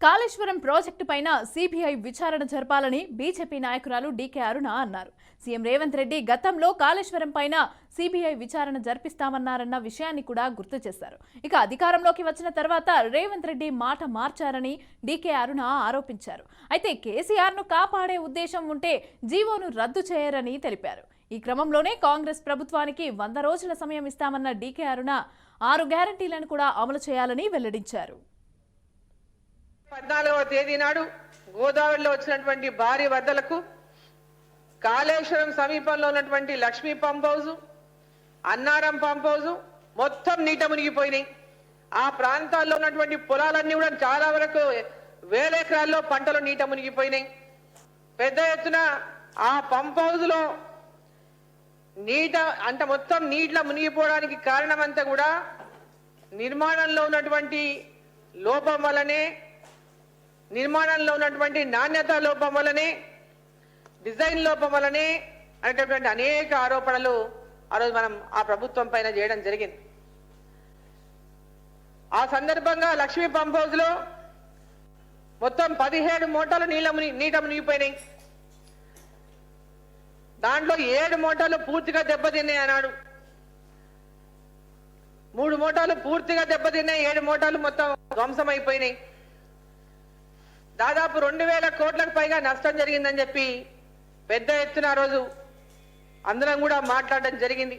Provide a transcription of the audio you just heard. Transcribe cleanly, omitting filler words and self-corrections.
Kaleshwaram project పైన CBI విచారణ జరపాలని బీజేపీ నాయకురాలు డీకే అరుణ అన్నారు. సీఎం రేవంత్ రెడ్డి గతంలో కాళేశ్వరం పైన సిబిఐ విచారణ జరిపిస్తామన్నారన్న విషయాన్ని కూడా గుర్తు చేశారు. ఇక అధికారంలోకి వచ్చిన తర్వాత రేవంత్ రెడ్డి మాట మార్చారని డీకే అరుణ ఆరోపించారు. అయితే కేసీఆర్ను కాపాడే ఉద్దేశం ఉంటే జీవోను రద్దు చేయరని తెలిపారు. ఈ క్రమంలోనే కాంగ్రెస్ ప్రభుత్వానికి 100 రోజుల సమయం ఇస్తామన్న డీకే అరుణ 6 గ్యారంటీలను కూడా అమలు చేయాలని వెల్లడించారు. 14వ తేదీ నాడు గోదావరిలో వచ్చినటువంటి భారీ వరదలకు కాళేశ్వరం సమీపంలో ఉన్నటువంటి Lakshmi pump house, Annaram pump house మొత్తం నీట మునిగిపోయినాయి. ఆ ప్రాంతాల్లో ఉన్నటువంటి పొలాలన్నీ కూడా చాలా వరకు వేల ఎకరాల్లో పంటలు నీట మునిగిపోయినాయి. పెద్ద ఎత్తున ఆ పంప్ హౌస్ లో మొత్తం నీటిలో మునిగిపోవడానికి కారణమంతా కూడా నిర్మాణంలో ఉన్నటువంటి లోపం వల్లనే, నిర్మాణంలో ఉన్నటువంటి నాణ్యత లోపం వల్లనే, డిజైన్ లోపం వల్లనే అనేటటువంటి అనేక ఆరోపణలు ఆ రోజు మనం ఆ ప్రభుత్వం పైన చేయడం జరిగింది. ఆ సందర్భంగా లక్ష్మీ పంప్ హౌస్ లో మొత్తం 17 మోటార్లు నీట మునిగిపోయినాయి. దాంట్లో 7 మోటార్లు పూర్తిగా దెబ్బతిన్నాయి అన్నాడు. 3 మోటార్లు పూర్తిగా దెబ్బతిన్నాయి, 7 మోటార్లు మొత్తం ధ్వంసం అయిపోయినాయి. దాదాపు 2000 కోట్లకు పైగా నష్టం జరిగిందని చెప్పి పెద్ద ఎత్తున ఆ రోజు అందరం కూడా మాట్లాడడం జరిగింది.